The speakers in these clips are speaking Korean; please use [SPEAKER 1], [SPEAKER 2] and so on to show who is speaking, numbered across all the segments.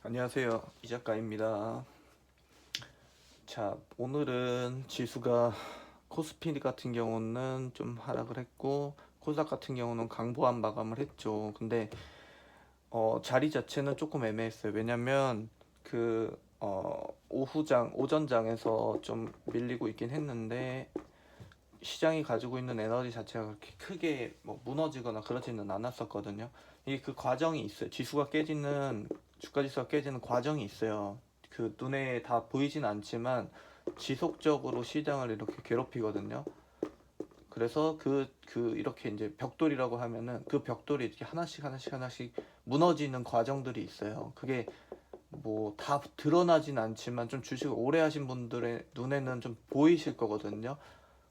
[SPEAKER 1] 안녕하세요, 이 작가입니다. 자, 오늘은 지수가 코스피 같은 경우는 좀 하락을 했고 코스닥 같은 경우는 강보합 마감을 했죠. 근데 자리 자체는 조금 애매했어요. 왜냐면 오전장에서 좀 밀리고 있긴 했는데 시장이 가지고 있는 에너지 자체가 그렇게 크게 뭐 무너지거나 그러지는 않았었거든요. 이게 그 과정이 있어요. 주가 지수가 깨지는 과정이 있어요. 그 눈에 다 보이진 않지만 지속적으로 시장을 이렇게 괴롭히거든요. 그래서 이렇게 이제 벽돌이라고 하면은 그 벽돌이 이렇게 하나씩 무너지는 과정들이 있어요. 그게 뭐 다 드러나진 않지만 좀 주식을 오래 하신 분들의 눈에는 좀 보이실 거거든요.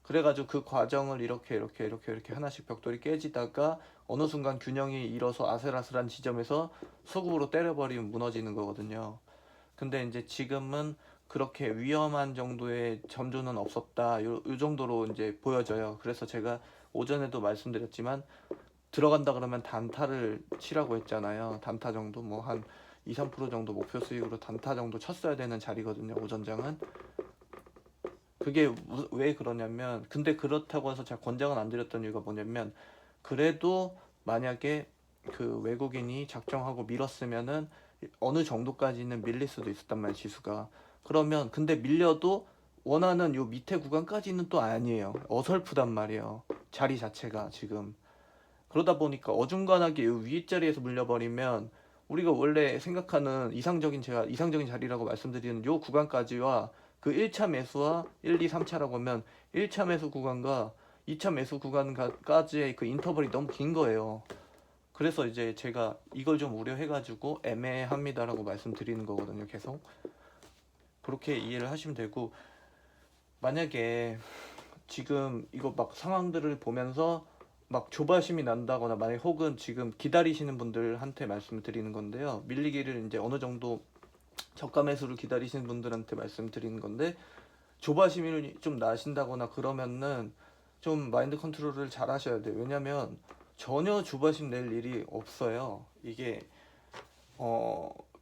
[SPEAKER 1] 그래가지고 그 과정을 이렇게 하나씩 벽돌이 깨지다가 어느 순간 균형이 잃어서 아슬아슬한 지점에서 소급으로 때려버리면 무너지는 거거든요. 근데 이제 지금은 그렇게 위험한 정도의 점조는 없었다. 요 정도로 이제 보여져요. 그래서 제가 오전에도 말씀드렸지만 들어간다 그러면 단타를 치라고 했잖아요. 단타 정도 뭐 한 2, 3% 정도 목표 수익으로 단타 정도 쳤어야 되는 자리거든요. 오전장은. 그게 왜 그러냐면 근데 그렇다고 해서 제가 권장은 안 드렸던 이유가 뭐냐면 그래도 만약에 그 외국인이 작정하고 밀었으면은 어느 정도까지는 밀릴 수도 있었단 말이에요, 지수가. 그러면 근데 밀려도 원하는 요 밑에 구간까지는 또 아니에요. 어설프단 말이에요, 자리 자체가 지금. 그러다 보니까 어중간하게 요 윗자리에서 물려버리면 우리가 원래 생각하는 제가 이상적인 자리라고 말씀드리는 요 구간까지와 그 1차 매수와 1, 2, 3차라고 하면 1차 매수 구간과 2차 매수 구간까지의 그 인터벌이 너무 긴 거예요. 그래서 이제 제가 이걸 좀 우려해가지고 애매합니다라고 말씀드리는 거거든요. 계속 그렇게 이해를 하시면 되고, 만약에 지금 이거 막 상황들을 보면서 막 조바심이 난다거나 만약 혹은 지금 기다리시는 분들한테 말씀을 드리는 건데요. 밀리기를 이제 어느 정도 저가 매수를 기다리시는 분들한테 말씀드리는 건데, 조바심이 좀 나신다거나 그러면은 좀 마인드 컨트롤을 잘 하셔야 돼요. 왜냐면 전혀 조바심 낼 일이 없어요. 이게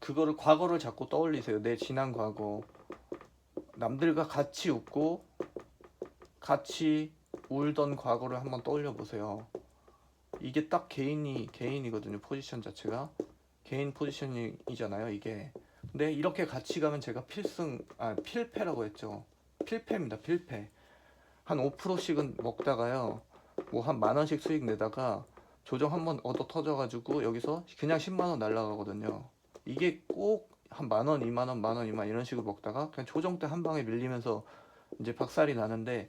[SPEAKER 1] 그거를 과거를 자꾸 떠올리세요. 내 지난 과거. 남들과 같이 웃고 같이 울던 과거를 한번 떠올려 보세요. 이게 딱 개인이거든요. 포지션 자체가 개인 포지션이잖아요, 이게. 근데 이렇게 같이 가면 제가 필패라고 했죠. 필패입니다, 필패. 한 5%씩은 먹다가요, 뭐 한 만 원씩 수익 내다가 조정 한번 얻어 터져가지고 여기서 그냥 10만 원 날라가거든요. 이게 꼭 한 만 원, 2만 원, 만 원, 2만 이런 식으로 먹다가 그냥 조정 때 한 방에 밀리면서 이제 박살이 나는데,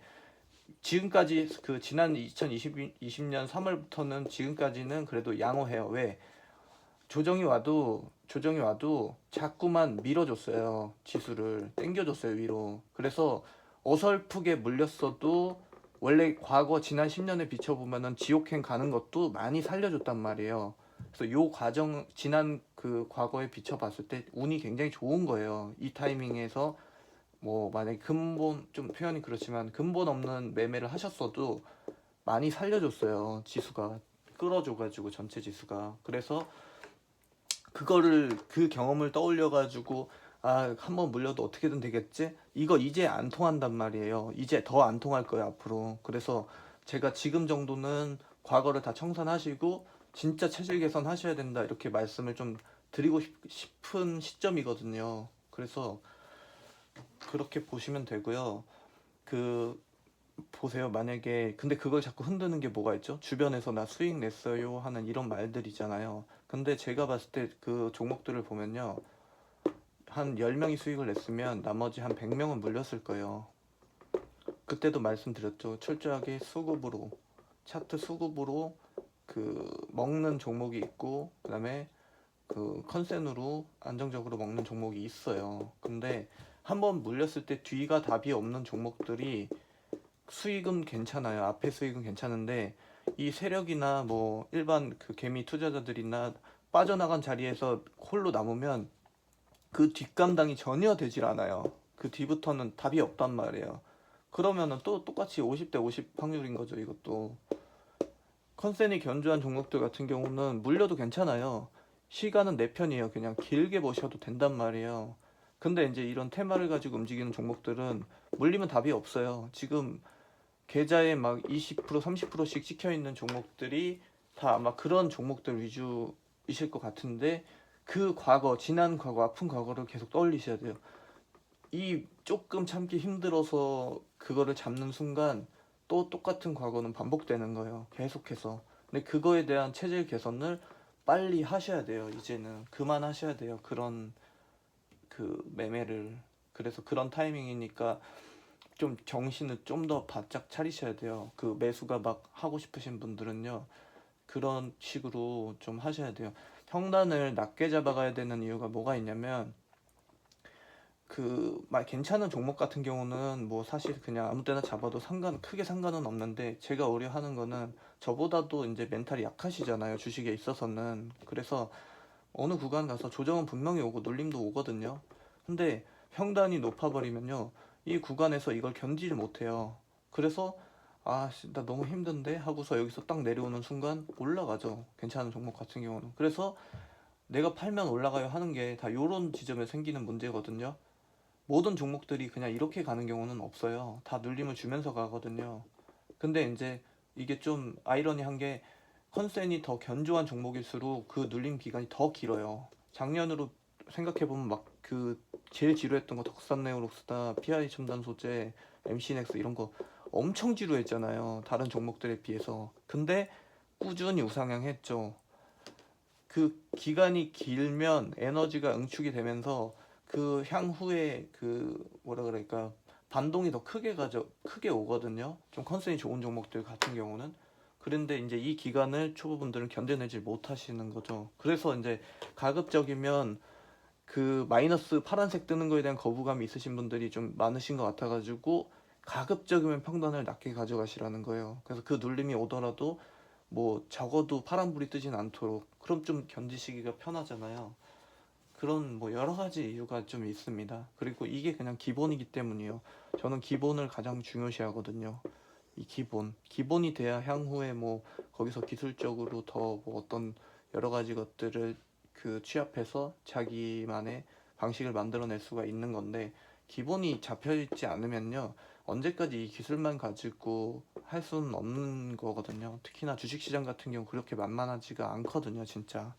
[SPEAKER 1] 지금까지 그 지난 2020년 3월부터는 지금까지는 그래도 양호해요. 왜? 조정이 와도 자꾸만 밀어줬어요. 지수를 땡겨줬어요, 위로. 그래서 어설프게 물렸어도 원래 과거 지난 10년에 비춰보면은 지옥행 가는 것도 많이 살려줬단 말이에요. 그래서 요 과정 지난 그 과거에 비춰봤을 때 운이 굉장히 좋은 거예요. 이 타이밍에서 뭐 만약에 근본, 좀 표현이 그렇지만 근본 없는 매매를 하셨어도 많이 살려줬어요. 지수가 끌어줘가지고 전체 지수가. 그래서 그 경험을 떠올려가지고 한번 물려도 어떻게든 되겠지? 이거 이제 안 통한단 말이에요. 이제 더 안 통할 거예요, 앞으로. 그래서 제가 지금 정도는 과거를 다 청산하시고 진짜 체질 개선 하셔야 된다, 이렇게 말씀을 좀 드리고 싶은 시점이거든요. 그래서 그렇게 보시면 되고요. 그 보세요. 만약에 근데 그걸 자꾸 흔드는 게 뭐가 있죠? 주변에서 나 수익 냈어요 하는 이런 말들이잖아요. 근데 제가 봤을 때 그 종목들을 보면요, 한 10명이 수익을 냈으면 나머지 한 100명은 물렸을 거예요. 그때도 말씀드렸죠. 철저하게 수급으로, 차트 수급으로 그 먹는 종목이 있고, 그다음에 그 컨센으로 안정적으로 먹는 종목이 있어요. 근데 한번 물렸을 때 뒤가 답이 없는 종목들이 수익은 괜찮아요. 앞에 수익은 괜찮은데 이 세력이나 뭐 일반 그 개미 투자자들이나 빠져나간 자리에서 홀로 남으면 그 뒷감당이 전혀 되질 않아요. 그 뒤부터는 답이 없단 말이에요. 그러면은 또 똑같이 50대 50 확률인 거죠, 이것도. 컨센이 견조한 종목들 같은 경우는 물려도 괜찮아요. 시간은 내 편이에요. 그냥 길게 보셔도 된단 말이에요. 근데 이제 이런 테마를 가지고 움직이는 종목들은 물리면 답이 없어요. 지금 계좌에 막 20%, 30%씩 찍혀 있는 종목들이 다 아마 그런 종목들 위주이실 것 같은데, 그 과거, 지난 과거, 아픈 과거를 계속 떠올리셔야 돼요. 이 조금 참기 힘들어서 그거를 잡는 순간 또 똑같은 과거는 반복되는 거예요. 계속해서. 근데 그거에 대한 체질 개선을 빨리 하셔야 돼요. 이제는 그만하셔야 돼요. 그런 그 매매를. 그래서 그런 타이밍이니까 좀 정신을 좀 더 바짝 차리셔야 돼요. 그 매수가 막 하고 싶으신 분들은요, 그런 식으로 좀 하셔야 돼요. 평단을 낮게 잡아가야 되는 이유가 뭐가 있냐면, 그 막 괜찮은 종목 같은 경우는 뭐 사실 그냥 아무 때나 잡아도 크게 상관은 없는데, 제가 우려하는 거는 저보다도 이제 멘탈이 약하시잖아요, 주식에 있어서는. 그래서 어느 구간 가서 조정은 분명히 오고 눌림도 오거든요. 근데 평단이 높아버리면요, 이 구간에서 이걸 견디질 못해요. 그래서 나 너무 힘든데 하고서 여기서 딱 내려오는 순간 올라가죠, 괜찮은 종목 같은 경우는. 그래서 내가 팔면 올라가요 하는 게 다 요런 지점에 생기는 문제거든요. 모든 종목들이 그냥 이렇게 가는 경우는 없어요. 다 눌림을 주면서 가거든요. 근데 이제 이게 좀 아이러니한 게, 컨센이 더 견조한 종목일수록 그 눌림 기간이 더 길어요. 작년으로 생각해보면 막 그 제일 지루했던 거 덕산네오록스다, PI 첨단 소재, MC넥스 이런 거 엄청 지루했잖아요, 다른 종목들에 비해서. 근데 꾸준히 우상향했죠. 그 기간이 길면 에너지가 응축이 되면서 그 향후에 그 뭐라 그럴까, 반동이 더 크게 오거든요. 좀 컨센이 좋은 종목들 같은 경우는. 그런데 이제 이 기간을 초보분들은 견뎌내지 못하시는 거죠. 그래서 이제 가급적이면 그 마이너스 파란색 뜨는 거에 대한 거부감이 있으신 분들이 좀 많으신 것 같아가지고, 가급적이면 평단을 낮게 가져가시라는 거예요. 그래서 그 눌림이 오더라도 뭐 적어도 파란불이 뜨진 않도록, 그럼 좀 견디시기가 편하잖아요. 그런 뭐 여러 가지 이유가 좀 있습니다. 그리고 이게 그냥 기본이기 때문이에요. 저는 기본을 가장 중요시하거든요. 이 기본이 돼야 향후에 뭐 거기서 기술적으로 더 뭐 어떤 여러 가지 것들을 그 취합해서 자기만의 방식을 만들어낼 수가 있는 건데, 기본이 잡혀있지 않으면요, 언제까지 이 기술만 가지고 할 수는 없는 거거든요. 특히나 주식시장 같은 경우 그렇게 만만하지가 않거든요, 진짜.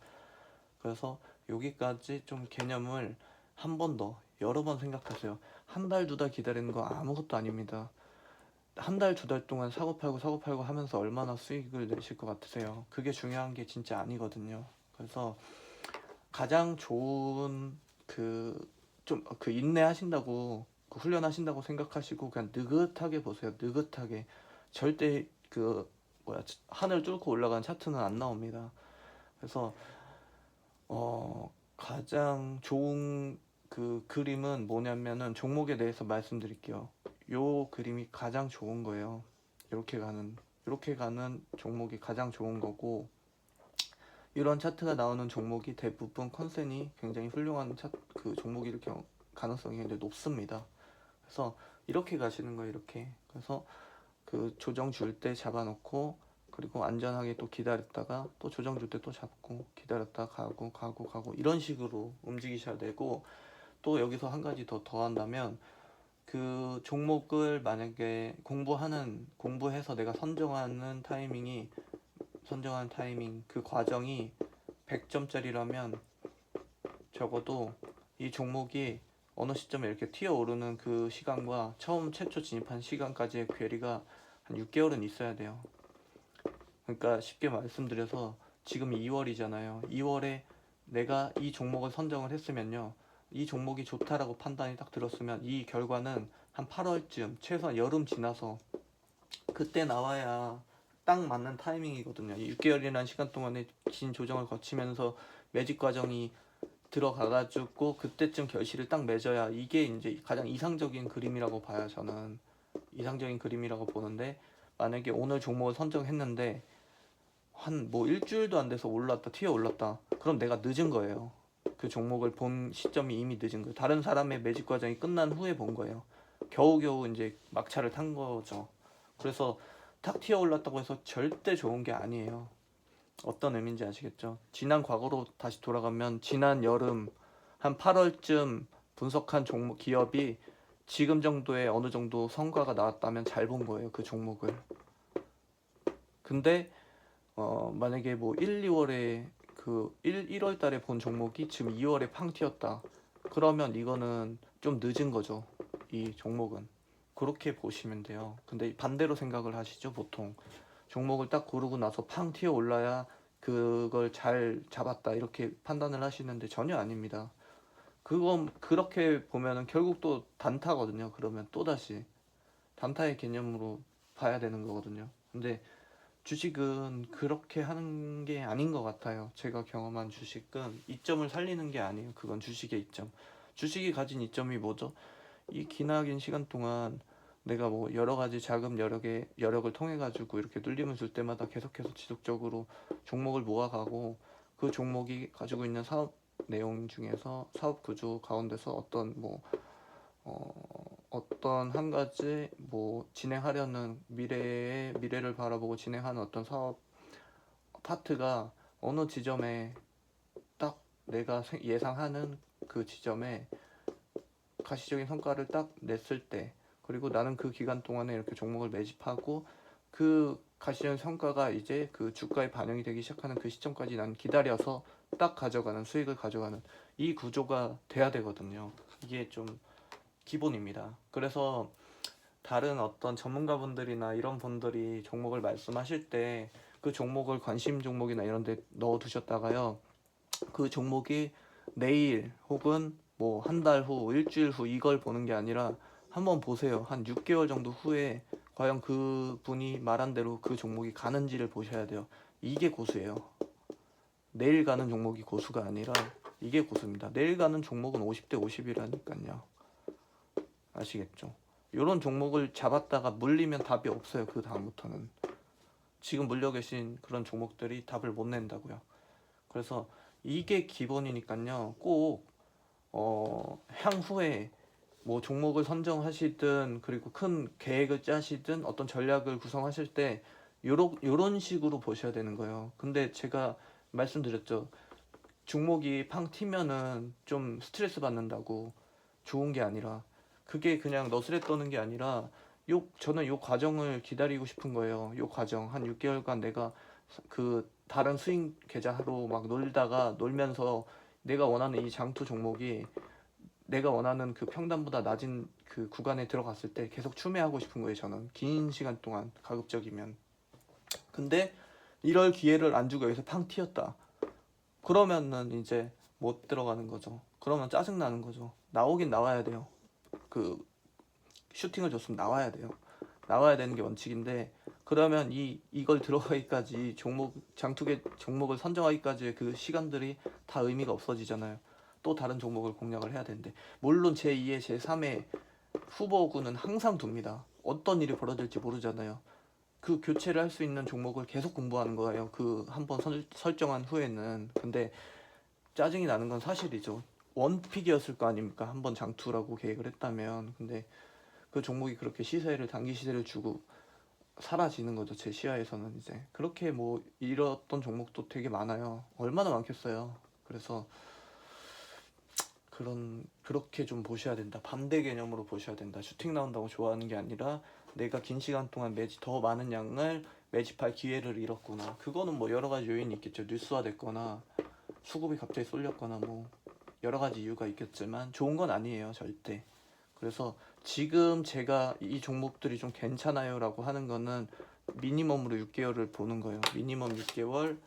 [SPEAKER 1] 그래서 여기까지 좀 개념을 한 번 더 여러 번 생각하세요. 한 달, 두 달 기다리는 거 아무것도 아닙니다. 한 달, 두 달 동안 사고 팔고 하면서 얼마나 수익을 내실 것 같으세요? 그게 중요한 게 진짜 아니거든요. 그래서 가장 좋은 그 인내하신다고, 그 훈련하신다고 생각하시고 그냥 느긋하게 보세요. 느긋하게. 절대 그 하늘 뚫고 올라간 차트는 안 나옵니다. 그래서 가장 좋은 그 그림은 뭐냐면은, 종목에 대해서 말씀드릴게요. 요 그림이 가장 좋은 거예요. 이렇게 가는 종목이 가장 좋은 거고, 이런 차트가 나오는 종목이 대부분 컨센이 굉장히 훌륭한 그 종목일 가능성이 굉장히 높습니다. 그래서 이렇게 가시는 거예요, 이렇게. 그래서 그 조정 줄 때 잡아놓고, 그리고 안전하게 또 기다렸다가 또 조정 줄 때 또 잡고 기다렸다 가고 이런 식으로 움직이셔야 되고, 또 여기서 한 가지 더 더한다면, 그 종목을 만약에 공부해서 내가 선정한 타이밍 그 과정이 100점짜리라면, 적어도 이 종목이 어느 시점에 이렇게 튀어오르는 그 시간과 처음 최초 진입한 시간까지의 괴리가 한 6개월은 있어야 돼요. 그러니까 쉽게 말씀드려서, 지금 2월이잖아요. 2월에 내가 이 종목을 선정을 했으면요, 이 종목이 좋다라고 판단이 딱 들었으면 이 결과는 한 8월쯤, 최소한 여름 지나서 그때 나와야 딱 맞는 타이밍이거든요. 이 6개월이라는 시간 동안에 긴 조정을 거치면서 매직 과정이 들어가가지고 그때쯤 결실을 딱 맺어야, 이게 이제 가장 이상적인 그림이라고 봐요. 저는 이상적인 그림이라고 보는데, 만약에 오늘 종목을 선정했는데 한 뭐 일주일도 안 돼서 튀어 올랐다, 그럼 내가 늦은 거예요. 그 종목을 본 시점이 이미 늦은 거예요. 다른 사람의 매직 과정이 끝난 후에 본 거예요. 겨우겨우 이제 막차를 탄 거죠. 그래서 탁 튀어 올랐다고 해서 절대 좋은 게 아니에요. 어떤 의미인지 아시겠죠? 지난 과거로 다시 돌아가면 지난 여름 한 8월쯤 분석한 종목 기업이 지금 정도의 어느 정도 성과가 나왔다면 잘 본 거예요, 그 종목을. 근데 만약에 뭐 1, 2월에 그 1월 달에 본 종목이 지금 2월에 팡 튀었다. 그러면 이거는 좀 늦은 거죠. 이 종목은. 그렇게 보시면 돼요. 근데 반대로 생각을 하시죠, 보통. 종목을 딱 고르고 나서 팡 튀어 올라야 그걸 잘 잡았다 이렇게 판단을 하시는데 전혀 아닙니다. 그건 그렇게 보면은 결국 또 단타거든요. 그러면 또다시 단타의 개념으로 봐야 되는 거거든요. 근데 주식은 그렇게 하는 게 아닌 것 같아요. 제가 경험한 주식은 이점을 살리는 게 아니에요. 그건 주식의 이점. 주식이 가진 이점이 뭐죠? 이 기나긴 시간 동안 내가 뭐 여러 가지 자금 여력을 통해 가지고 이렇게 눌림을 줄 때마다 계속해서 지속적으로 종목을 모아가고 그 종목이 가지고 있는 사업 내용 중에서 사업 구조 가운데서 어떤 한 가지 뭐 진행하려는 미래를 바라보고 진행하는 어떤 사업 파트가 어느 지점에 딱 내가 예상하는 그 지점에 가시적인 성과를 딱 냈을 때, 그리고 나는 그 기간 동안에 이렇게 종목을 매집하고 그 가시적인 성과가 이제 그 주가에 반영이 되기 시작하는 그 시점까지 난 기다려서 딱 가져가는 수익을 가져가는 이 구조가 돼야 되거든요. 이게 좀 기본입니다. 그래서 다른 어떤 전문가분들이나 이런 분들이 종목을 말씀하실 때 그 종목을 관심 종목이나 이런 데 넣어 두셨다가요, 그 종목이 내일 혹은 뭐 한 달 후, 일주일 후 이걸 보는 게 아니라 한번 보세요. 한 6개월 정도 후에 과연 그 분이 말한 대로 그 종목이 가는지를 보셔야 돼요. 이게 고수예요. 내일 가는 종목이 고수가 아니라 이게 고수입니다. 내일 가는 종목은 50대 50이라니까요. 아시겠죠? 이런 종목을 잡았다가 물리면 답이 없어요. 그 다음부터는. 지금 물려 계신 그런 종목들이 답을 못 낸다고요. 그래서 이게 기본이니까요. 꼭 향후에 뭐 종목을 선정하시든 그리고 큰 계획을 짜시든 어떤 전략을 구성하실 때 요런 식으로 보셔야 되는 거예요. 근데 제가 말씀드렸죠. 종목이 팡 튀면은 좀 스트레스 받는다고. 좋은 게 아니라 그게 그냥 너스레 떠는 게 아니라 저는 요 과정을 기다리고 싶은 거예요. 요 과정 한 6개월간 내가 그 다른 스윙 계좌로 막 놀면서 내가 원하는 이 장투 종목이 내가 원하는 그 평단보다 낮은 그 구간에 들어갔을 때 계속 추매하고 싶은 거예요. 저는 긴 시간 동안 가급적이면. 근데 이럴 기회를 안 주고 여기서 팡 튀었다. 그러면은 이제 못 들어가는 거죠. 그러면 짜증 나는 거죠. 나오긴 나와야 돼요. 그 슈팅을 줬으면 나와야 돼요. 나와야 되는 게 원칙인데, 그러면 이걸 들어가기까지 장투의 종목을 선정하기까지의 그 시간들이 다 의미가 없어지잖아요. 또 다른 종목을 공략을 해야 되는데, 물론 제2의 제3의 후보군은 항상 둡니다. 어떤 일이 벌어질지 모르잖아요. 그 교체를 할 수 있는 종목을 계속 공부하는 거예요. 그 한번 설정한 후에는. 근데 짜증이 나는 건 사실이죠. 원픽이었을 거 아닙니까? 한번 장투라고 계획을 했다면. 근데 그 종목이 그렇게 단기 시세를 주고 사라지는 거죠. 제 시야에서는. 이제 그렇게 뭐 잃었던 종목도 되게 많아요. 얼마나 많겠어요. 그래서 그렇게 좀 보셔야 된다. 반대 개념으로 보셔야 된다. 슈팅 나온다고 좋아하는 게 아니라 내가 긴 시간 동안 더 많은 양을 매집할 기회를 잃었구나. 그거는 뭐 여러 가지 요인이 있겠죠. 뉴스화 됐거나 수급이 갑자기 쏠렸거나 뭐 여러 가지 이유가 있겠지만 좋은 건 아니에요. 절대. 그래서 지금 제가 이 종목들이 좀 괜찮아요라고 하는 거는 미니멈으로 6개월을 보는 거예요. 미니멈 6개월,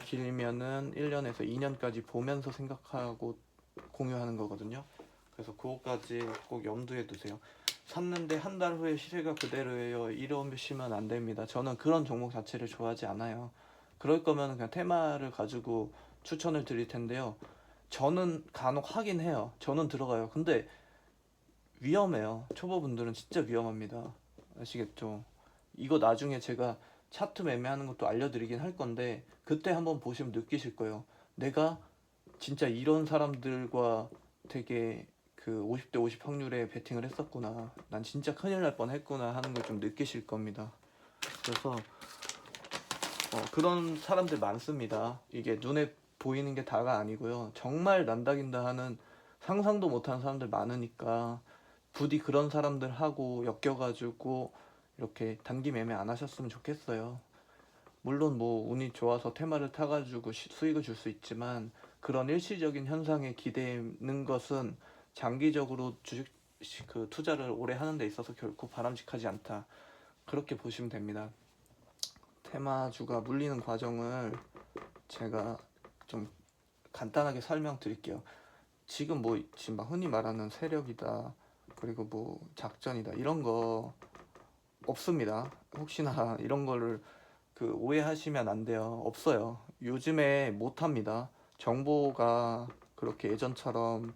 [SPEAKER 1] 길면은 1년에서 2년까지 보면서 생각하고 공유하는 거거든요. 그래서 그거까지 꼭 염두에 두세요. 샀는데 한 달 후에 시세가 그대로예요. 이러시면 안 됩니다. 저는 그런 종목 자체를 좋아하지 않아요. 그럴 거면 그냥 테마를 가지고 추천을 드릴 텐데요. 저는 간혹 하긴 해요. 저는 들어가요. 근데 위험해요. 초보분들은 진짜 위험합니다. 아시겠죠? 이거 나중에 제가 차트 매매하는 것도 알려드리긴 할 건데 그때 한번 보시면 느끼실 거예요. 내가 진짜 이런 사람들과 되게 그 50대 50 확률에 베팅을 했었구나. 난 진짜 큰일 날 뻔했구나 하는 걸 좀 느끼실 겁니다. 그래서 그런 사람들 많습니다. 이게 눈에 보이는 게 다가 아니고요. 정말 난다긴다 하는 상상도 못하는 사람들 많으니까 부디 그런 사람들하고 엮여가지고 이렇게 단기 매매 안 하셨으면 좋겠어요. 물론 뭐 운이 좋아서 테마를 타가지고 수익을 줄 수 있지만 그런 일시적인 현상에 기대는 것은 장기적으로 주식 그 투자를 오래 하는 데 있어서 결코 바람직하지 않다. 그렇게 보시면 됩니다. 테마주가 물리는 과정을 제가 좀 간단하게 설명드릴게요. 지금 지금 막 흔히 말하는 세력이다, 그리고 뭐 작전이다, 이런 거 없습니다. 혹시나 이런 거를 오해하시면 안 돼요. 없어요. 요즘에 못 합니다. 정보가 그렇게 예전처럼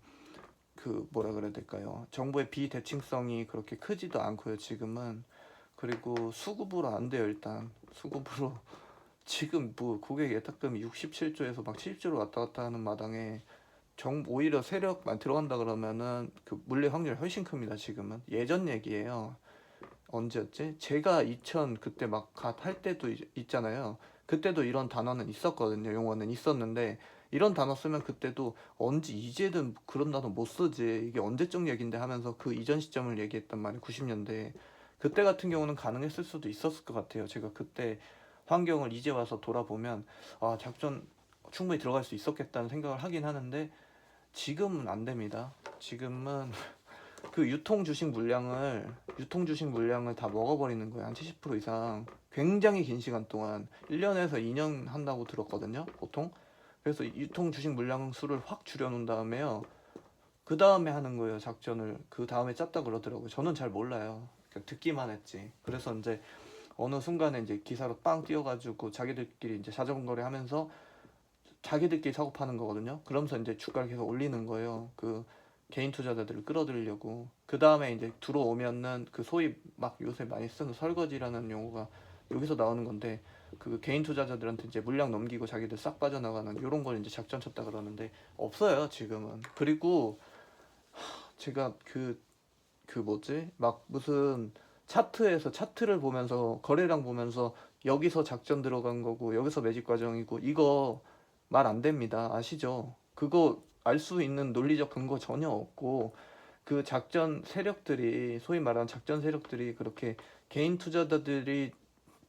[SPEAKER 1] 뭐라 그래야 될까요? 정보의 비대칭성이 그렇게 크지도 않고요, 지금은. 그리고 수급으로 안 돼요, 일단. 수급으로. 지금 뭐 고객 예탁금이 67조에서 막 70조로 왔다 갔다 하는 마당에 오히려 세력만 들어간다 그러면은 그 물리 확률이 훨씬 큽니다, 지금은. 예전 얘기예요. 언제였지? 제가 2000 그때 막 할 때도 있잖아요. 그때도 이런 단어는 있었거든요. 용어는 있었는데 이런 단어 쓰면 그때도 언제 이제는 그런 단어 못 쓰지. 이게 언제적 얘긴데 하면서 그 이전 시점을 얘기했단 말이에요. 90년대. 그때 같은 경우는 가능했을 수도 있었을 것 같아요. 제가 그때 환경을 이제 와서 돌아보면 작전 충분히 들어갈 수 있었겠다는 생각을 하긴 하는데 지금은 안 됩니다. 지금은 그 유통 주식 물량을 다 먹어버리는 거예요. 한 70% 이상. 굉장히 긴 시간 동안 1년에서 2년 한다고 들었거든요, 보통. 그래서 유통 주식 물량 수를 확 줄여놓은 다음에요. 그 다음에 하는 거예요, 작전을. 그 다음에 짰다 그러더라고요. 저는 잘 몰라요. 그냥 듣기만 했지. 그래서 이제 어느 순간에 이제 기사로 빵 뛰어가지고 자기들끼리 이제 자전 거래하면서 자기들끼리 사고 파는 거거든요. 그러면서 이제 주가를 계속 올리는 거예요. 그 개인 투자자들을 끌어들이려고. 그 다음에 이제 들어오면은 그 소위 막 요새 많이 쓰는 설거지라는 용어가 여기서 나오는 건데, 그 개인 투자자들한테 이제 물량 넘기고 자기들 싹 빠져나가는 이런 걸 이제 작전 쳤다 그러는데 없어요, 지금은. 그리고 제가 막 무슨 차트에서 차트를 보면서 거래량 보면서 여기서 작전 들어간 거고 여기서 매집 과정이고 이거 말 안 됩니다. 아시죠? 그거 알 수 있는 논리적 근거 전혀 없고, 그 작전 세력들이, 소위 말하는 작전 세력들이 그렇게 개인 투자자들이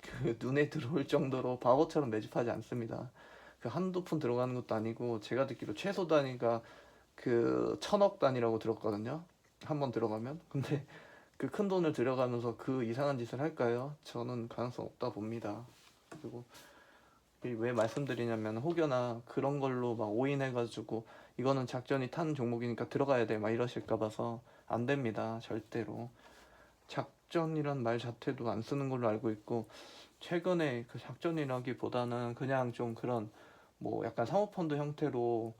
[SPEAKER 1] 그 눈에 들어올 정도로 바보처럼 매집하지 않습니다. 그 한두 푼 들어가는 것도 아니고, 제가 듣기로 최소 단위가 그 1000억 단위라고 들었거든요. 한번 들어가면. 근데 그 큰 돈을 들여가면서 그 이상한 짓을 할까요? 저는 가능성 없다 봅니다. 그리고 왜 말씀드리냐면, 혹여나 그런 걸로 막 오인해가지고 이거는 작전이 탄 종목이니까 들어가야 돼 막 이러실까 봐서 안 됩니다. 절대로. 작전이란 말 자체도 안 쓰는 걸로 알고 있고, 최근에 그 작전이라기보다는 그냥 좀 그런 뭐 약간 사모펀드 형태로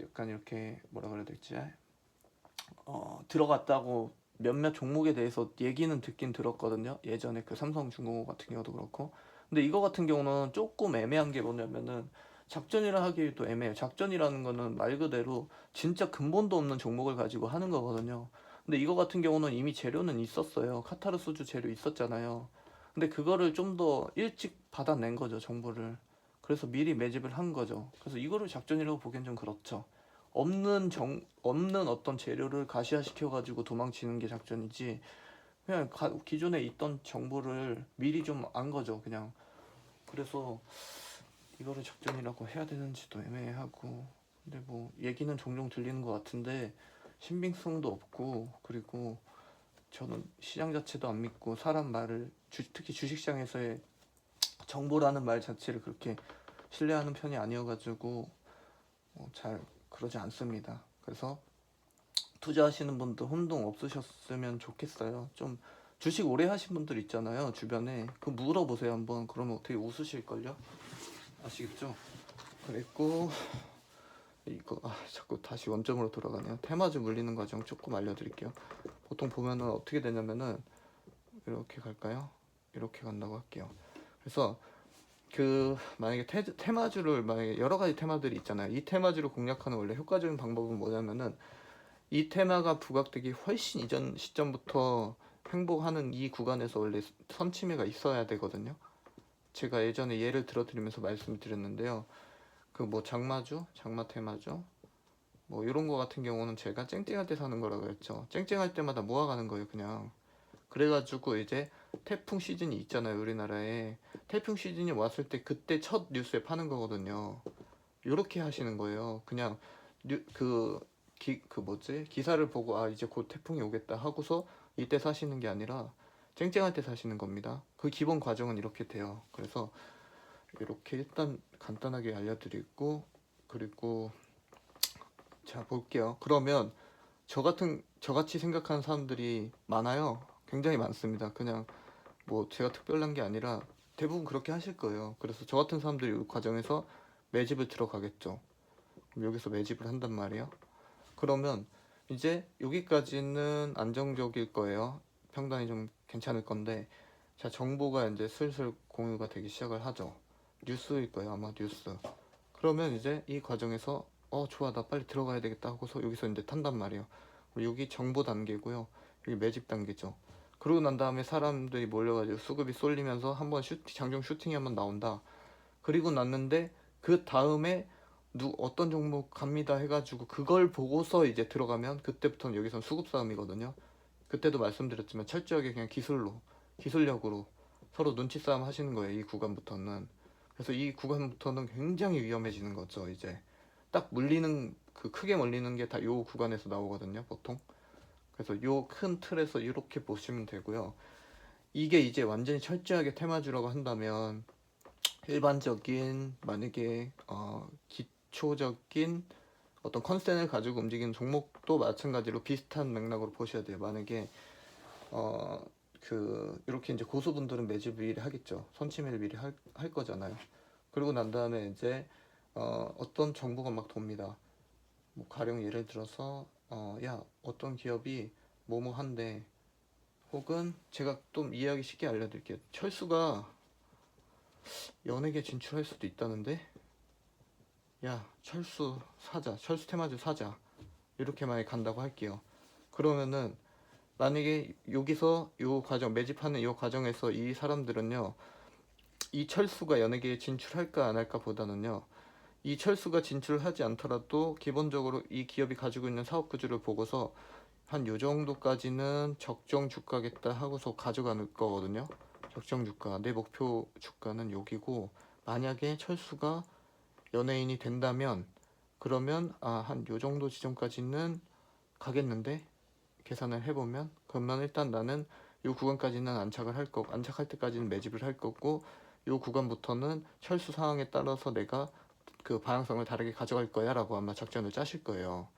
[SPEAKER 1] 약간 이렇게 뭐라 그래야 될지 들어갔다고 몇몇 종목에 대해서 얘기는 듣긴 들었거든요. 예전에 그 삼성중공업 같은 경우도 그렇고. 근데 이거 같은 경우는 조금 애매한 게 뭐냐면은, 작전이라 하기에도 애매해요. 작전이라는 거는 말 그대로 진짜 근본도 없는 종목을 가지고 하는 거거든요. 근데 이거 같은 경우는 이미 재료는 있었어요. 카타르 소주 재료 있었잖아요. 근데 그거를 좀 더 일찍 받아낸 거죠, 정보를. 그래서 미리 매집을 한 거죠. 그래서 이거를 작전이라고 보기엔 좀 그렇죠. 없는 어떤 재료를 가시화시켜가지고 도망치는 게 작전이지, 그냥 기존에 있던 정보를 미리 좀 안 거죠, 그냥. 그래서 이거를 작전이라고 해야 되는지도 애매하고, 근데 뭐 얘기는 종종 들리는 것 같은데 신빙성도 없고, 그리고 저는 시장 자체도 안 믿고 사람 말을 특히 주식시장에서의 정보라는 말 자체를 그렇게 신뢰하는 편이 아니어가지고 잘 그러지 않습니다. 그래서 투자하시는 분들 혼동 없으셨으면 좋겠어요. 좀 주식 오래 하신 분들 있잖아요, 주변에. 그 물어보세요 한번. 그러면 되게 웃으실걸요? 아시겠죠? 그랬고, 이거 자꾸 다시 원점으로 돌아가네요. 테마주 물리는 과정 조금 알려드릴게요. 보통 보면은 어떻게 되냐면은 이렇게 갈까요? 이렇게 간다고 할게요. 그래서 만약에 테마주를, 만약에 여러 가지 테마들이 있잖아요. 이 테마주를 공략하는 원래 효과적인 방법은 뭐냐면은, 이 테마가 부각되기 훨씬 이전 시점부터 횡보하는 이 구간에서 원래 선침해가 있어야 되거든요. 제가 예전에 예를 들어드리면서 말씀을 드렸는데요. 그 뭐 장마주, 장마태마주 뭐 이런 거 같은 경우는 제가 쨍쨍할 때 사는 거라 그랬죠. 쨍쨍할 때마다 모아가는 거예요, 그냥. 그래가지고 이제 태풍 시즌이 있잖아요, 우리나라에. 태풍 시즌이 왔을 때 그때 첫 뉴스에 파는 거거든요. 요렇게 하시는 거예요. 그냥 기사를 보고 아 이제 곧 태풍이 오겠다 하고서 이때 사시는 게 아니라 쨍쨍할 때 사시는 겁니다. 그 기본 과정은 이렇게 돼요. 그래서 이렇게 일단 간단하게 알려드리고, 그리고 자 볼게요. 그러면 저같이 생각하는 사람들이 많아요. 굉장히 많습니다. 그냥 뭐 제가 특별한 게 아니라 대부분 그렇게 하실 거예요. 그래서 저 같은 사람들이 이 과정에서 매집을 들어가겠죠. 그럼 여기서 매집을 한단 말이에요. 그러면 이제 여기까지는 안정적일 거예요. 평단이 좀 괜찮을 건데, 자 정보가 이제 슬슬 공유가 되기 시작을 하죠. 뉴스일 거예요, 아마 뉴스. 그러면 이제 이 과정에서 좋아, 나 빨리 들어가야 되겠다 하고서 여기서 이제 탄단 말이에요. 여기 정보 단계고요, 여기 매집 단계죠. 그러고 난 다음에 사람들이 몰려가지고 수급이 쏠리면서 한번 장중 슈팅이 한번 나온다. 그리고 났는데 그 다음에 어떤 종목 갑니다 해가지고 그걸 보고서 이제 들어가면 그때부터는 여기선 수급 싸움이거든요. 그때도 말씀드렸지만 철저하게 그냥 기술력으로 서로 눈치 싸움 하시는 거예요, 이 구간부터는. 그래서 이 구간부터는 굉장히 위험해지는 거죠. 이제 딱 물리는 크게 물리는 게 다 요 구간에서 나오거든요, 보통. 그래서 요 큰 틀에서 이렇게 보시면 되고요. 이게 이제 완전히 철저하게 테마주라고 한다면 일반적인 만약에 기초적인 어떤 컨센을 가지고 움직이는 종목도 마찬가지로 비슷한 맥락으로 보셔야 돼요. 만약에 이렇게 이제 고수분들은 매집을 미리 하겠죠. 선침해를 미리 할 거잖아요. 그리고 난 다음에 이제 어떤 정보가 막 돕니다. 뭐 가령 예를 들어서 야 어떤 기업이 뭐뭐 한데, 혹은 제가 좀 이해하기 쉽게 알려드릴게요. 철수가 연예계 진출할 수도 있다는데, 야 철수 사자, 철수 테마주 사자, 이렇게 만약에 간다고 할게요. 그러면은 만약에 여기서 요 과정, 매집하는 요 과정에서 이 사람들은요, 이 철수가 연예계에 진출할까 안 할까 보다는요, 이 철수가 진출하지 않더라도 기본적으로 이 기업이 가지고 있는 사업 구조를 보고서 한 요 정도까지는 적정 주가겠다 하고서 가져가는 거거든요. 적정 주가, 내 목표 주가는 여기고, 만약에 철수가 연예인이 된다면 그러면 한 요 정도 지점까지는 가겠는데, 계산을 해보면 그러면 일단 나는 요 구간까지는 안착할 때까지는 매집을 할 거고, 요 구간부터는 철수 상황에 따라서 내가 그 방향성을 다르게 가져갈 거야 라고 아마 작전을 짜실 거예요.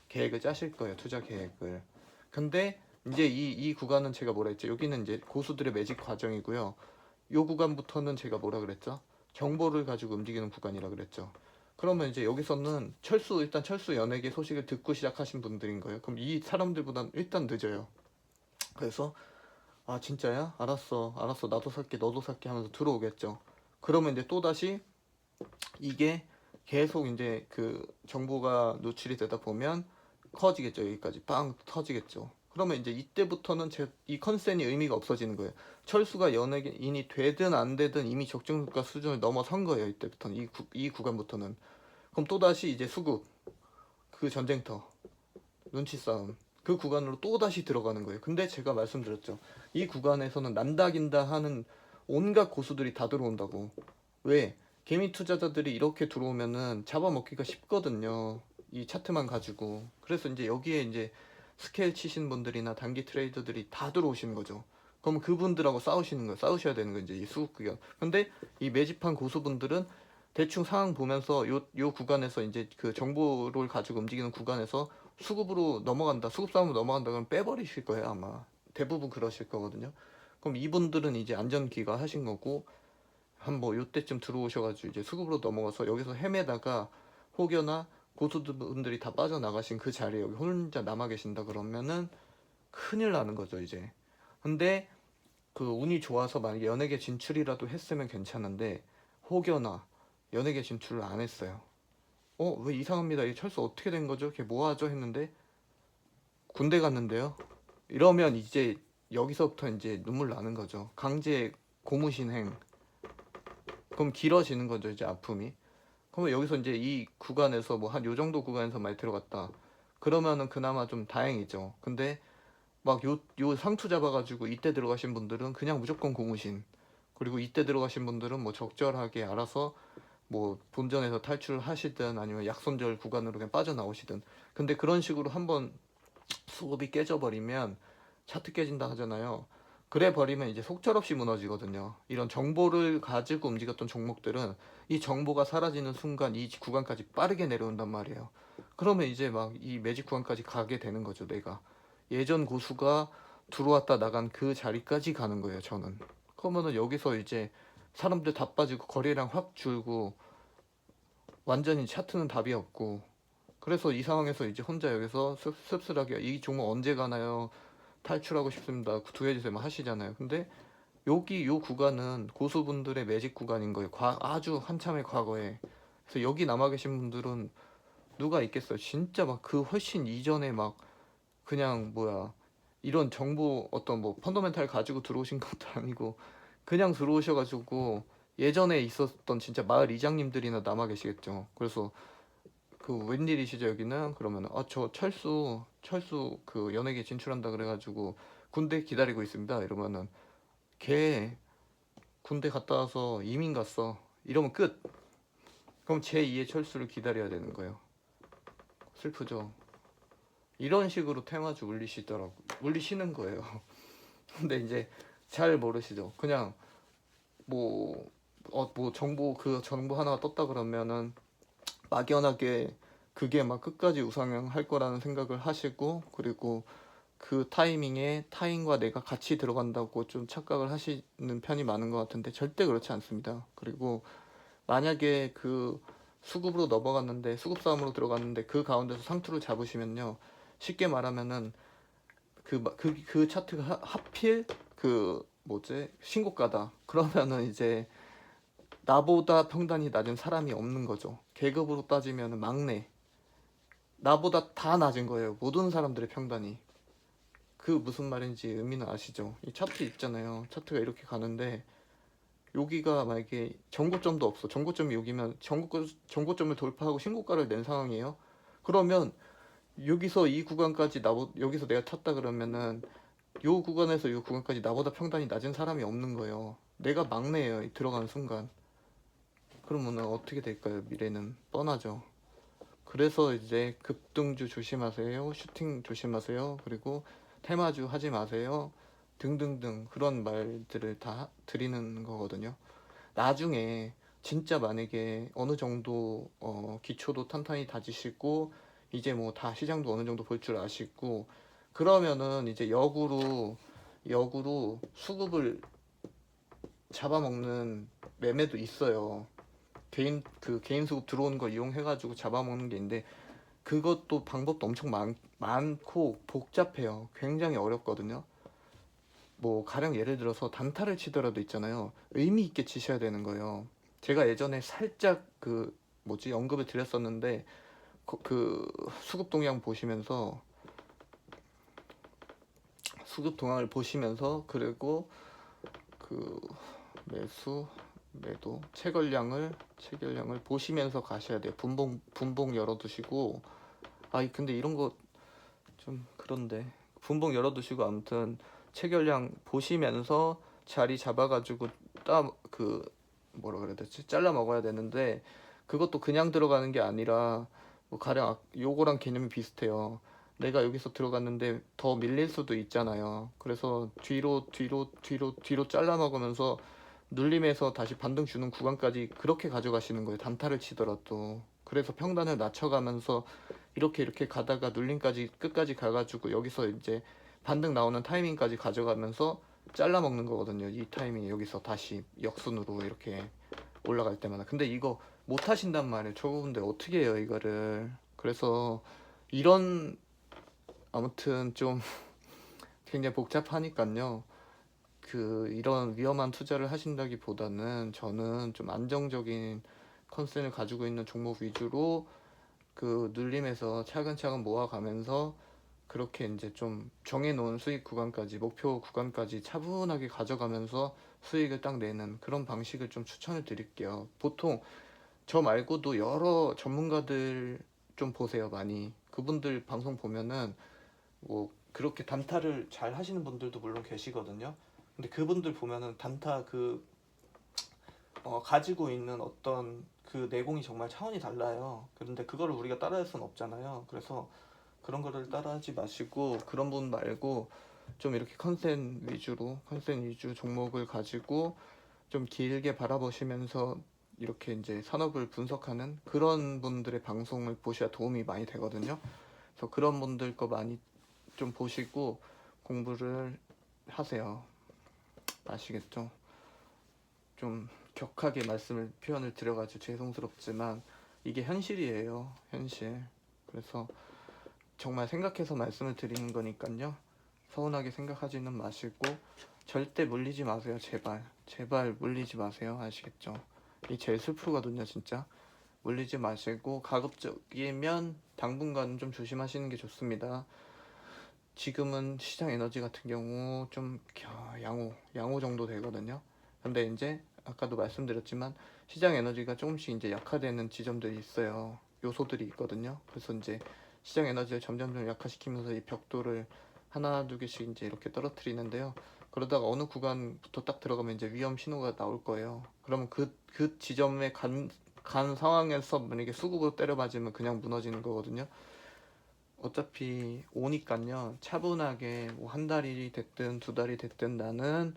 [SPEAKER 1] 계획을 짜실 거예요, 투자 계획을. 근데 이제 이 구간은 제가 뭐라 했죠? 여기는 이제 고수들의 매집 과정이고요. 요 구간부터는 제가 뭐라 그랬죠? 정보를 가지고 움직이는 구간이라 그랬죠. 그러면 이제 여기서는 일단 철수 연예계 소식을 듣고 시작하신 분들인 거예요. 그럼 이 사람들보다는 일단 늦어요. 그래서 진짜야? 알았어 나도 살게 너도 살게 하면서 들어오겠죠. 그러면 이제 또다시 이게 계속 이제 그 정보가 노출이 되다 보면 커지겠죠. 여기까지 빵 터지겠죠. 그러면 이제 이때부터는 이 컨센이 의미가 없어지는 거예요. 철수가 연예인이 되든 안 되든 이미 적정주가 수준을 넘어선 거예요. 이때부터는 이 구간부터는. 그럼 또다시 이제 수급, 그 전쟁터, 눈치 싸움, 그 구간으로 또다시 들어가는 거예요. 근데 제가 말씀드렸죠. 이 구간에서는 난다긴다 하는 온갖 고수들이 다 들어온다고. 왜? 개미 투자자들이 이렇게 들어오면은 잡아먹기가 쉽거든요. 이 차트만 가지고. 그래서 이제 여기에 이제 스케일 치신 분들이나 단기 트레이더들이 다 들어오시는 거죠. 그럼 그분들하고 싸우시는 거예요. 싸우셔야 되는 거예요, 이제 이 수급 구간. 근데 이 매집한 고수분들은 대충 상황 보면서 요 구간에서 이제 그 정보를 가지고 움직이는 구간에서 수급으로 넘어간다, 수급 싸움으로 넘어간다 그러면 빼버리실 거예요, 아마. 대부분 그러실 거거든요. 그럼 이분들은 이제 안전기가 하신 거고, 한 뭐 요때쯤 들어오셔가지고 이제 수급으로 넘어가서 여기서 헤매다가 혹여나 고수분들이 다 빠져나가신 그 자리에 여기 혼자 남아 계신다 그러면은 큰일 나는 거죠, 이제. 근데 그 운이 좋아서 만약에 연예계 진출이라도 했으면 괜찮은데, 혹여나 연예계 진출을 안 했어요. 왜 이상합니다. 이 철수 어떻게 된 거죠? 걔 뭐 하죠? 했는데 군대 갔는데요. 이러면 이제 여기서부터 이제 눈물 나는 거죠. 강제 고무신행, 그럼 길어지는 거죠, 이제 아픔이. 그러면 여기서 이제 이 구간에서 뭐 한 요 정도 구간에서 많이 들어갔다. 그러면은 그나마 좀 다행이죠. 근데 막 요 상투 잡아가지고 이때 들어가신 분들은 그냥 무조건 고무신. 그리고 이때 들어가신 분들은 뭐 적절하게 알아서 뭐 본전에서 탈출하시든 아니면 약손절 구간으로 그냥 빠져나오시든. 근데 그런 식으로 한번 수급이 깨져버리면 차트 깨진다 하잖아요. 그래 버리면 이제 속절없이 무너지거든요. 이런 정보를 가지고 움직였던 종목들은 이 정보가 사라지는 순간 이 구간까지 빠르게 내려온단 말이에요. 그러면 이제 막 이 매직 구간까지 가게 되는 거죠, 내가. 예전 고수가 들어왔다 나간 그 자리까지 가는 거예요, 저는. 그러면은 여기서 이제 사람들 다 빠지고 거래량 확 줄고 완전히 차트는 답이 없고, 그래서 이 상황에서 이제 혼자 여기서 씁쓸하게 이 종목 언제 가나요? 탈출하고 싶습니다. 구해주세요. 막 하시잖아요. 근데 여기 요 구간은 고수분들의 매직 구간인 거예요. 아주 한참의 과거에. 그래서 여기 남아 계신 분들은 누가 있겠어요? 진짜 막 그 훨씬 이전에 막 그냥 뭐야 이런 정보 어떤 뭐 펀더멘탈 가지고 들어오신 것도 아니고 그냥 들어오셔가지고 예전에 있었던 진짜 마을 이장님들이나 남아 계시겠죠. 그래서 그 웬일이시죠 여기는? 그러면 저 철수 그 연예계 진출한다 그래가지고 군대 기다리고 있습니다 이러면은 걔 군대 갔다 와서 이민 갔어 이러면 끝. 그럼 제2의 철수를 기다려야 되는 거예요. 슬프죠. 이런 식으로 테마주 울리시는 거예요. 근데 이제 잘 모르시죠. 그냥 뭐 정보 하나가 떴다 그러면은 막연하게 그게 막 끝까지 우상향할 거라는 생각을 하시고, 그리고 그 타이밍에 타인과 내가 같이 들어간다고 좀 착각을 하시는 편이 많은 것 같은데 절대 그렇지 않습니다. 그리고 만약에 그 수급으로 넘어갔는데 수급 싸움으로 들어갔는데 그 가운데서 상투를 잡으시면요, 쉽게 말하면은 그 차트가 하필 그 뭐지 신고가다 그러면은 이제 나보다 평단이 낮은 사람이 없는 거죠. 계급으로 따지면 막내, 나보다 다 낮은 거예요, 모든 사람들의 평단이. 그 무슨 말인지 의미는 아시죠? 이 차트 있잖아요. 차트가 이렇게 가는데 여기가 만약에 전고점도 없어. 전고점이 여기면 전고점을 돌파하고 신고가를 낸 상황이에요. 그러면 여기서 이 구간까지 여기서 내가 탔다 그러면은 요 구간에서 요 구간까지 나보다 평단이 낮은 사람이 없는 거예요. 내가 막내예요, 들어가는 순간. 그러면은 어떻게 될까요? 미래는 뻔하죠. 그래서 이제 급등주 조심하세요, 슈팅 조심하세요, 그리고 테마주 하지 마세요 등등등 그런 말들을 다 드리는 거거든요. 나중에 진짜 만약에 어느 정도 기초도 탄탄히 다지시고 이제 뭐 다 시장도 어느 정도 볼 줄 아시고 그러면은 이제 역으로 수급을 잡아먹는 매매도 있어요. 개인 수급 들어오는 걸 이용해가지고 잡아먹는 게 있는데 그것도 방법도 엄청 많고 복잡해요. 굉장히 어렵거든요. 뭐 가령 예를 들어서 단타를 치더라도 있잖아요, 의미 있게 치셔야 되는 거예요. 제가 예전에 살짝 그 뭐지 언급을 드렸었는데 그 수급 동향 보시면서 수급 동향을 보시면서 그리고 그 매수 매도 체결량을 보시면서 가셔야 돼요. 분봉 열어두시고 근데 이런 거 좀 그런데 분봉 열어두시고 아무튼 체결량 보시면서 자리 잡아가지고 그 뭐라 그래야 되지 잘라 먹어야 되는데 그것도 그냥 들어가는 게 아니라 뭐 가령 요거랑 개념이 비슷해요. 내가 여기서 들어갔는데 더 밀릴 수도 있잖아요. 그래서 뒤로 잘라 먹으면서 눌림에서 다시 반등 주는 구간까지 그렇게 가져가시는 거예요, 단타를 치더라도. 그래서 평단을 낮춰가면서 이렇게 가다가 눌림까지 끝까지 가가지고 여기서 이제 반등 나오는 타이밍까지 가져가면서 잘라 먹는 거거든요. 이 타이밍에 여기서 다시 역순으로 이렇게 올라갈 때마다. 근데 이거 못 하신단 말이에요. 저분들 어떻게 해요 이거를. 그래서 이런 아무튼 좀 굉장히 복잡하니까요. 이런 위험한 투자를 하신다기보다는 저는 좀 안정적인 컨센을 가지고 있는 종목 위주로 그 눌림에서 차근차근 모아가면서 그렇게 이제 좀 정해놓은 수익 구간까지, 목표 구간까지 차분하게 가져가면서 수익을 딱 내는 그런 방식을 좀 추천을 드릴게요. 보통 저 말고도 여러 전문가들 좀 보세요, 많이. 그분들 방송 보면은 뭐 그렇게 단타를 잘 하시는 분들도 물론 계시거든요. 근데 그분들 보면은 단타 가지고 있는 어떤 그 내공이 정말 차원이 달라요. 그런데 그거를 우리가 따라할 수는 없잖아요. 그래서 그런 거를 따라하지 마시고, 그런 분 말고 좀 이렇게 컨센 위주 종목을 가지고 좀 길게 바라보시면서 이렇게 이제 산업을 분석하는 그런 분들의 방송을 보셔야 도움이 많이 되거든요. 그래서 그런 분들 거 많이 좀 보시고 공부를 하세요. 아시겠죠? 좀 격하게 표현을 드려가지고 죄송스럽지만 이게 현실이에요. 현실. 그래서 정말 생각해서 말씀을 드리는 거니까요. 서운하게 생각하지는 마시고 절대 물리지 마세요. 제발 물리지 마세요. 아시겠죠? 이게 제일 슬프거든요, 진짜. 물리지 마시고 가급적이면 당분간은 좀 조심하시는 게 좋습니다. 지금은 시장 에너지 같은 경우 좀 양호 정도 되거든요. 근데 이제 아까도 말씀드렸지만 시장 에너지가 조금씩 이제 약화되는 지점들이 있어요. 요소들이 있거든요. 그래서 이제 시장 에너지를 점점 약화시키면서 이 벽돌을 하나 두 개씩 이제 이렇게 떨어뜨리는데요. 그러다가 어느 구간부터 딱 들어가면 이제 위험 신호가 나올 거예요. 그러면 그 지점에 간 상황에서 만약에 수급으로 때려 맞으면 그냥 무너지는 거거든요. 어차피 오니깐요. 차분하게 뭐 한 달이 됐든 두 달이 됐든 나는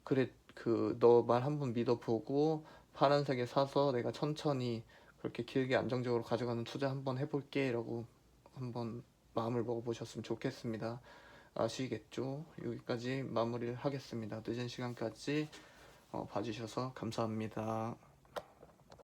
[SPEAKER 1] 그래 그 너 말 한번 믿어보고 파란색에 사서 내가 천천히 그렇게 길게 안정적으로 가져가는 투자 한번 해볼게 라고 한번 마음을 먹어보셨으면 좋겠습니다. 아시겠죠? 여기까지 마무리를 하겠습니다. 늦은 시간까지 봐주셔서 감사합니다.